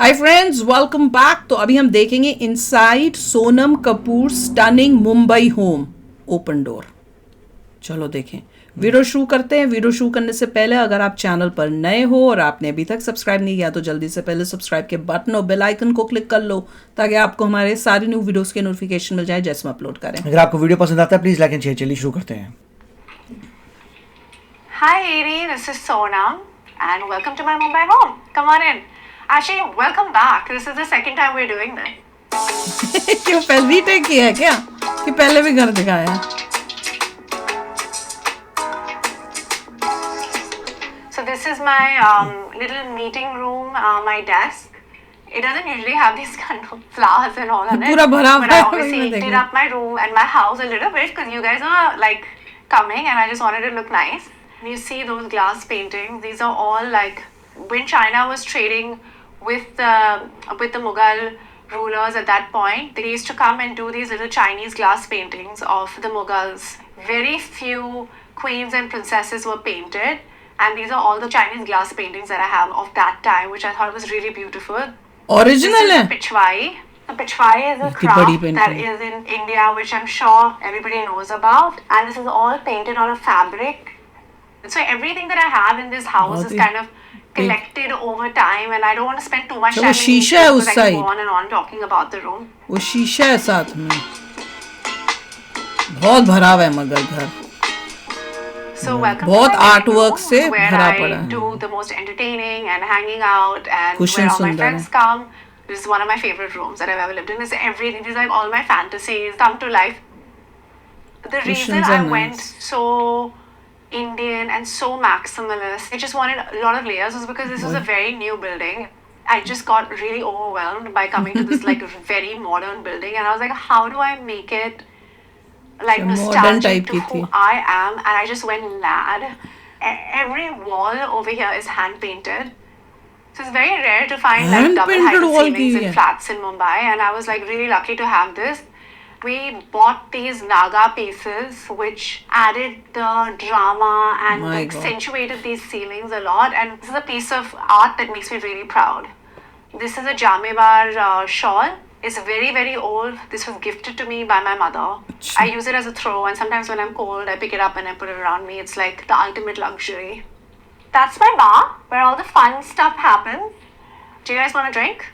Hi friends, welcome back. तो अभी हम देखेंगे inside Sonam Kapoor stunning Mumbai home open door. चलो देखें। वीडियो शुरू करते हैं। वीडियो शुरू करने से पहले अगर आप चैनल पर नए हो और आपने अभी तक सब्सक्राइब नहीं किया तो जल्दी से पहले सब्सक्राइब के बटन और बेल आइकन को क्लिक कर लो ताकि आपको हमारे सारी न्यू वीडियोस के नोटिफिकेशन मिल जाए जैसे हम अपलोड करें। अगर आपको वीडियो पसंद आता है प्लीज लाइक एंड शेयर। चलिए शुरू करते हैं। Hi, Eri. This is Sonam, and welcome to my Mumbai home. Come on in. Actually, welcome back. This is the second time we're doing this. क्यों पहली टेक किया है क्या कि पहले भी घर दिखाया है? So this is my little meeting room, my desk. It doesn't usually have these kind of flowers and all on it. पूरा भरा But I हुआ है, obviously वही मैं did up my room and my house a little bit because you guys are like coming and I just wanted it to look nice. And you see those glass paintings. These are all like when China was trading with the Mughal rulers at that point. They used to come and do these little Chinese glass paintings of the Mughals. Very few queens and princesses were painted, and these are all the Chinese glass paintings that I have of that time, which I thought was really beautiful. Original है। This is the Pichwai. The Pichwai is a इतनी बड़ी craft that painting। is in India, which I'm sure everybody knows about. And this is all painted on a fabric. So everything that I have in this house बहुत is he kind of collected over time, and I don't want to spend too much अच्छा, वो time in शीशा है detail उस because I can side। go on and on talking about the room. वो शीशा है साथ में। बहुत भरा हुआ है मगर घर। So welcome बहुत to my living artwork room, से where भरा I पड़ा है। do the most entertaining and hanging out and Cushion where all my सुंदर friends है। come. This is one of my favorite rooms that I've ever lived in. This is everything. These are like all my fantasies come to life. The reason Cushions I are went nice। so Indian and so maximalist, I just wanted a lot of layers, was because this was a very new building. I just got really overwhelmed by coming to this like very modern building, and I was like, how do I make it like अच्छा, modern nostalgic type to की who थी। I am? And I just went mad. Every wall over here is hand painted. So it's very rare to find like Hand double painted heighted wall ceilings की in है। flats in Mumbai, and I was like really lucky to have this. We bought these Naga pieces, which added the drama and My God। accentuated these ceilings a lot. And this is a piece of art that makes me really proud. This is a Jamebar shawl. It's very, very old. This was gifted to me by my mother. I use it as a throw, and sometimes when I'm cold, I pick it up and I put it around me. It's like the ultimate luxury. That's my bar, where all the fun stuff happens. Do you guys want a drink?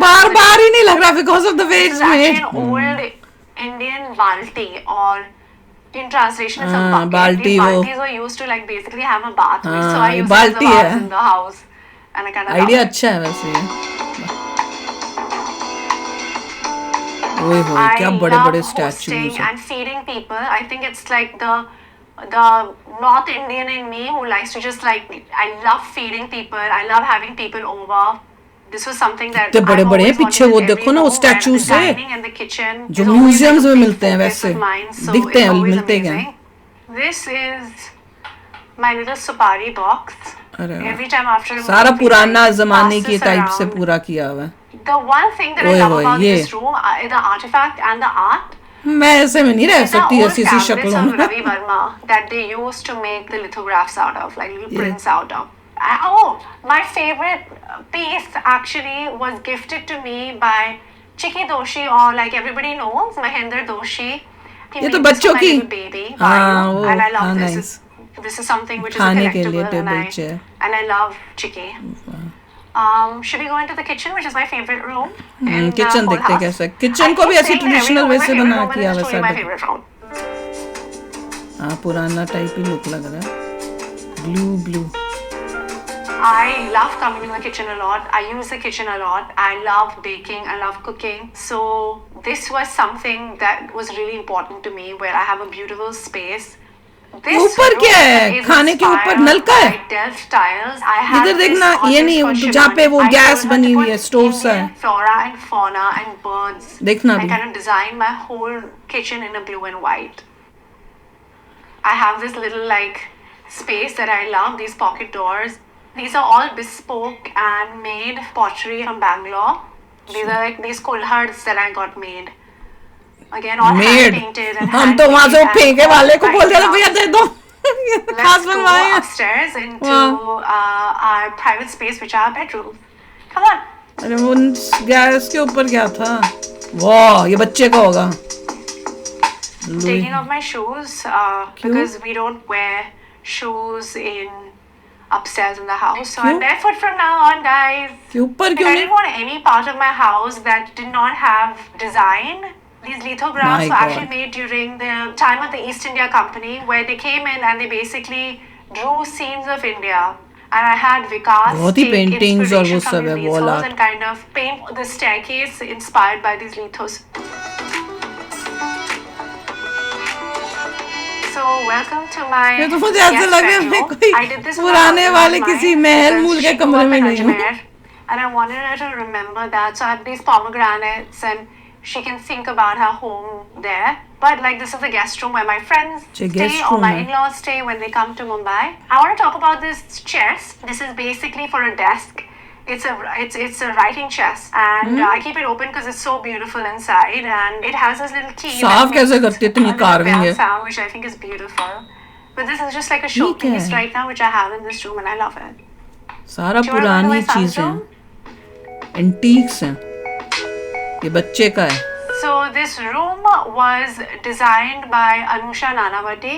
बार बार ही नहीं लग रहा because of the way This it's is actually made। an old Indian balti, or in translation it's a हाँ, bucket. balti These वो। baltis were used to like basically have a bath with, so हाँ, I ये use it as a बाल्टी vase है। in the house, and I kind of idea अच्छा है वैसे ये। ओए होए क्या I बड़े love बड़े hosting स्टैचूज हैं। and feeding people. I think it's like the North Indian in me who likes to just like, I love feeding people. I love having people over. This was something that कितने बड़े I've बड़े हैं always पीछे wanted वो in देखो every ना वो room, where statue the से dining and the kitchen जो is always like museums a में big मिलते हैं focus वैसे of mine, so दिखते it's हैं always मिलते क्या amazing. This is my little supari box. अरे वाह। Every time after a सारा movie, पुराना I जमाने pass की this टाइप से around. पूरा किया हुआ है। The one thing that I ओए love होए about ये this room, the artifact and the art, मैं ऐसे में नहीं रह these are सकती old ऐसी ऐसी tablets शक्लों of में। Ravi Verma that they used to make the lithographs out of, like little Yeah। prints out of. Oh, my favorite piece actually was gifted to me by Chiki Doshi, or like everybody knows, Mahendra Doshi. He ये तो made this for बच्चों my की little baby, हाँ Vayu, वो and I love हाँ this. Nice This is something which is a खाने के लिए collectible, table chair. and I love Chiki. Should we go into the kitchen, which is my favorite room in the kitchen whole देखते house? कैसा kitchen को I भी keep ऐसे saying that every traditional room way is my से favorite बना room, but किया it's हुआ truly my side. favorite room. हाँ पुराना टाइप ही लुक लग रहा है। Blue blue I love coming to the kitchen a lot. I use the kitchen a lot. I love baking. I love cooking. So this was something that was really important to me, where I have a beautiful space. This ऊपर room क्या है? is खाने के ऊपर inspired नलका है? by Delft tiles. I have इधर this देखना ये artist नहीं called जहाँ पे वो Shivani. I gas told her बनी to हुई है put स्टोव सा है। Indian flora and fauna and birds. देखना I भी। kind of designed my whole kitchen in a blue and white. I have this little like space that I love, these pocket doors. These are all bespoke and made pottery from Bangalore. These are like these kulhards that I got made. Again, all hand made painted and हम तो वहां से वो hand फेंके वाले को बोल देना right भैया now. दे दो। खास Let's go बनवाए हैं। upstairs into Wow। our private space, which are our bedrooms. Come on. अरे वो गैस के ऊपर क्या था? वाह, ये बच्चे का होगा। Taking off my shoes because we don't wear shoes in upstairs in the house. So I'm barefoot from now on, guys. के ऊपर Like, क्यों I नहीं? didn't want any part of my house that did not have design. These lithographs My were actually God. made during the time of the East India Company, where they came in and they basically drew scenes of India. And I had Vikas बहुत ही take paintings और वो inspiration from सब है, these wall lithos art. and kind of paint the staircase inspired by these lithos. So welcome to my ये तो मुझे ऐसा guest लग रहा है मैं bedroom. कोई I did this with my पुराने husband वाले of किसी mine महल because मूल के she कमरे grew up में in नहीं हूँ। Ajmer, and I wanted her to remember that. So I have these pomegranates and she can think about her home there. But like this is the guest room where my friends अच्छा, stay guest or room my है। in-laws stay when they come to Mumbai. I want to talk about this chest. This is basically for a desk. It's a writing chest, and I keep it open because it's so beautiful inside, and it has this little key. that साफ makes कैसे करती है? इतनी a little carving bell है। sound, which I think is beautiful. But this is just like a ठीक showpiece है। right now, which I have in this room, and I love it. सारा Do you wanna go to पुरानी my son's चीजें room? हैं, antiques हैं। ये बच्चे का है। So this room was designed by Anusha Nanavati,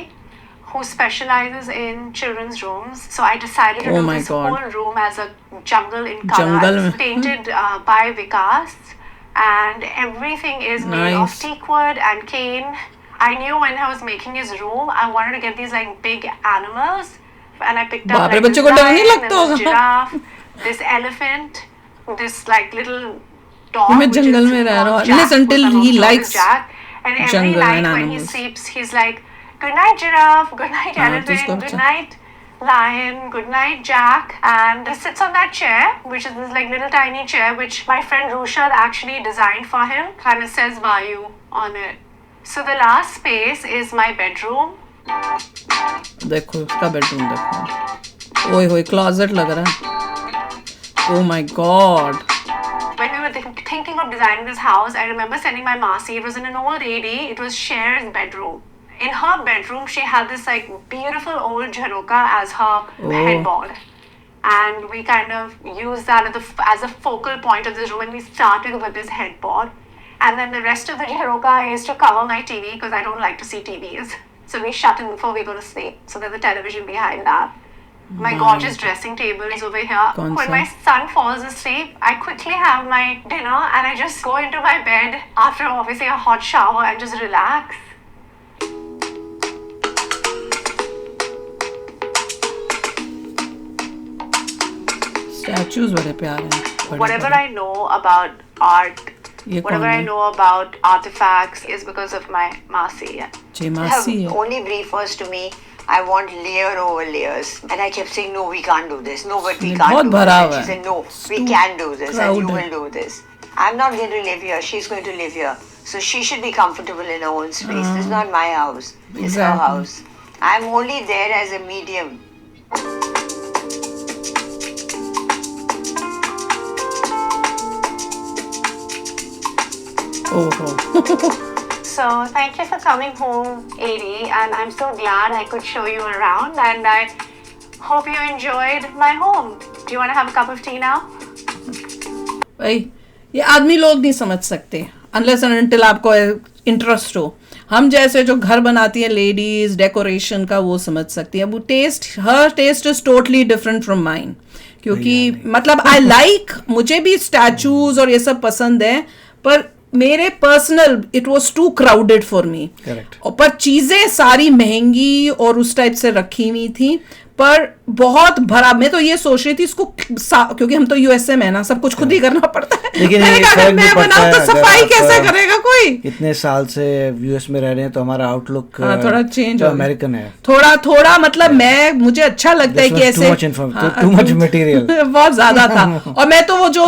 who specializes in children's rooms. So I decided to Oh do my this God. whole room as a jungle in color. Jungle It's में। painted by Vikas, and everything is made of Nice. teak wood and cane. I knew when I was making his room, I wanted to get these like big animals, and I picked up बाप रे, like बच्चे this को डर नहीं lion, लगता then this होगा? giraffe, this elephant, this like little dog. मैं which is जंगल में रह रहा hूँ, called Jack, unless until who's he known as likes Jack. And every jungle night and when he animals. sleeps, he's like, "Good night, giraffe. Good night, हाँ, तो उसको elephant. Good अच्छा। night, lion. Good night, Jack." And he sits on that chair, which is this like little tiny chair, which my friend Rushad actually designed for him. Kind of says Vayu on it. So the last space is my bedroom. देखो उसका bedroom देखो। ओए होए, closet लग रहा है। Oh my God. When we were thinking of designing this house, I remember sending my Masi. It was in an old AD. It was Cher's bedroom. In her bedroom, she had this like beautiful old jharoka as her headboard, and we kind of used that as a focal point of this room. And we started with this headboard, and then the rest of the jharoka is to cover my TV because I don't like to see TVs. So we shut it before we go to sleep. So there's a television behind that. My gorgeous dressing table is over here. कौन When सा? my son falls asleep, I quickly have my dinner and I just go into my bed after obviously a hot shower and just relax. Statues बड़े प्यारे हैं, बड़े Whatever बड़े। I know about art, ये कौन whatever I है? know about artifacts is because of my Masi. जी मासी The है। only brief was to me, I want layer over layers. And I kept saying, no, we can't do this. No, but we नहीं, can't बहुत do भरा this. हुआ And she है। said, no, we too can do this. And you crowded. will do this. I'm not going to live here. She's going to live here. So she should be comfortable in her own space. This is not my house. It's her Exactly. house. I'm only there as a medium. ओहो। So thank you for coming home, AD, and I'm so glad I could show you around, and I hope you enjoyed my home. Do you want to have a cup of tea now? भाई ये आदमी लोग नहीं समझ सकते unless and until आपको interest हो। हम जैसे जो घर बनाती हैं लेडीज डेकोरेशन का वो समझ सकती हैं। वो टेस्ट, हर taste is totally different from mine, क्योंकि मतलब आई लाइक, मुझे भी स्टैचूज और ये सब पसंद है, पर मेरे personal it was too crowded for me. Correct. और पर चीजें सारी महंगी और उस टाइप से रखी हुई थी, पर बहुत भरा। मैं तो ये सोच रही थी इसको क्योंकि हम तो यूएसए में है ना, सब कुछ खुद ही करना पड़ता है। लेकिन मैंने ये कहा, अगर फर्क भी मैं पड़ता बनाऊं तो है, अगर सफाई आप, कैसे करेगा कोई? इतने साल से यूएस में रह रहे हैं तो हमारा आउटलुक हाँ, थोड़ा चेंज हो गया। अमेरिकन है। थोड़ा थोड़ा मतलब मैं, मुझे अच्छा लगता है This कि was ऐसे too much material. बहुत ज्यादा था। और मैं तो वो जो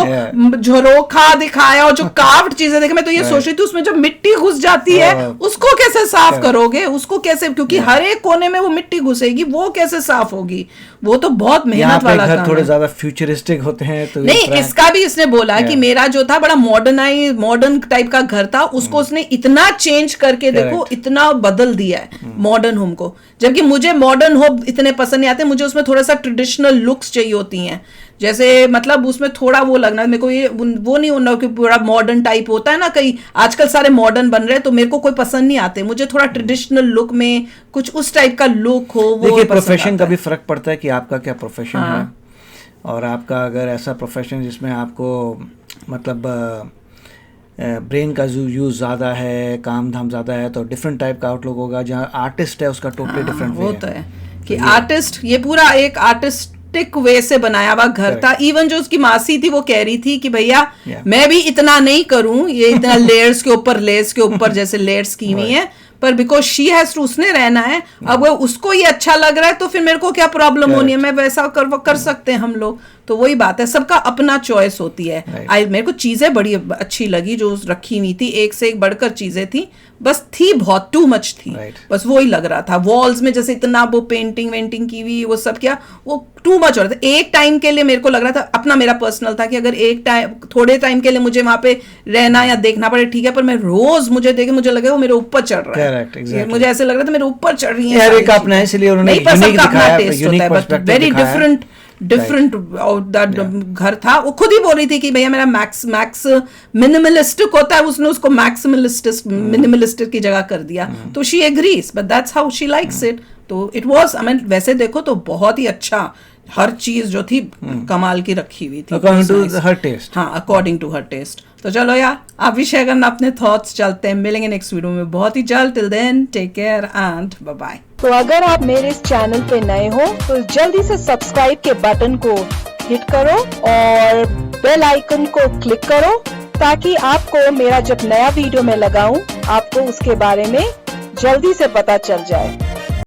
झरोखा दिखाया और जो कार्व्ड चीजें देखी, मैं तो ये सोच रही थी उसमें जब मिट्टी घुस जाती है उसको कैसे साफ करोगे, उसको कैसे, क्योंकि हर एक कोने में वो मिट्टी घुसेगी, वो कैसे साफ होगी, वो तो बहुत यहाँ मेहनत पे वाला घर काम थोड़े है। ज्यादा फ्यूचरिस्टिक होते हैं तो नहीं, इसका भी इसने बोला कि मेरा जो था बड़ा मॉडर्न टाइप का घर था, उसको उसने इतना चेंज करके देखो इतना बदल दिया है मॉडर्न होम को, जबकि मुझे मॉडर्न होम इतने पसंद नहीं आते, मुझे उसमें थोड़ा सा ट्रेडिशनल लुक्स चाहिए होती हैं, जैसे मतलब उसमें थोड़ा वो लगना, मेरे को ये वो नहीं होना कि पूरा मॉडर्न टाइप होता है ना, कई आजकल सारे मॉडर्न बन रहे हैं तो मेरे को कोई पसंद नहीं आते, मुझे थोड़ा ट्रेडिशनल लुक में कुछ उस टाइप का लुक हो, वो देखिए पसंद प्रोफेशन आता का है। भी फर्क पड़ता है कि आपका क्या प्रोफेशन है, और आपका अगर ऐसा प्रोफेशन जिसमें आपको मतलब ब्रेन का यूज़ ज़्यादा है, काम धाम ज़्यादा है, तो डिफरेंट टाइप का आउटलुक होगा। जहाँ आर्टिस्ट है उसका टोटली डिफरेंट वो तो है कि आर्टिस्ट, ये पूरा एक आर्टिस्टिक वे से बनाया हुआ घर था। इवन जो उसकी मासी थी वो कह रही थी कि भैया मैं भी इतना नहीं करूं, ये इतना लेयर्स के ऊपर लेस के ऊपर जैसे लेयर्स की हुई है, पर बिकॉज शी हैज टू, उसने रहना है, अब वो उसको ये अच्छा लग रहा है तो फिर मेरे को क्या प्रॉब्लम होनी है, मैं वैसा कर सकते हैं हम लोग। तो वही बात है, सबका अपना चॉइस होती है। मेरे को चीजें बड़ी अच्छी लगी जो रखी हुई थी, एक से एक बढ़कर चीजें थी, बस थी बहुत टू मच थी, बस वही लग रहा था। वॉल्स में जैसे इतना वो पेंटिंग वेंटिंग की हुई, वो सब क्या, वो टू मच हो रहा था। एक टाइम के लिए मेरे को लग रहा था, अपना मेरा पर्सनल था कि अगर एक टाइम थोड़े टाइम के लिए मुझे वहां पे रहना या देखना पड़े ठीक है, पर मैं रोज मुझे देखे मुझे लगे वो मेरे ऊपर चढ़ रहा है। exactly. मुझे ऐसे लग रहा था मेरे ऊपर चढ़ रही है। यार एक अपना है, इसलिए उन्होंने नहीं, पर यूनिक सबका अपना दिखाया, टेस्ट यूनिक होता है, बट पर्सपेक्टिव वेरी दिखाया। डिफरेंट घर था। वो खुद ही बोल रही थी कि भैया मेरा मैक्स मिनिमलिस्टिक होता है, उसने उसको मिनिमलिस्टिक की जगह कर दिया, तो she agrees, but that's how she likes it. तो इट वाज, आई मीन वैसे देखो तो बहुत ही अच्छा, हर चीज जो थी कमाल की रखी हुई थी, अकॉर्डिंग टू हर टेस्ट। हाँ, अकॉर्डिंग टू हर टेस्ट। तो चलो यार, आप भी शेयर करना अपने थॉट्स। चलते हैं, मिलेंगे नेक्स्ट वीडियो में बहुत ही जल्द। Till then take care and bye bye. तो अगर आप मेरे इस चैनल पे नए हो तो जल्दी से सब्सक्राइब के बटन को हिट करो और बेल आइकन को क्लिक करो, ताकि आपको मेरा जब नया वीडियो मैं लगाऊं आपको उसके बारे में जल्दी से पता चल जाए।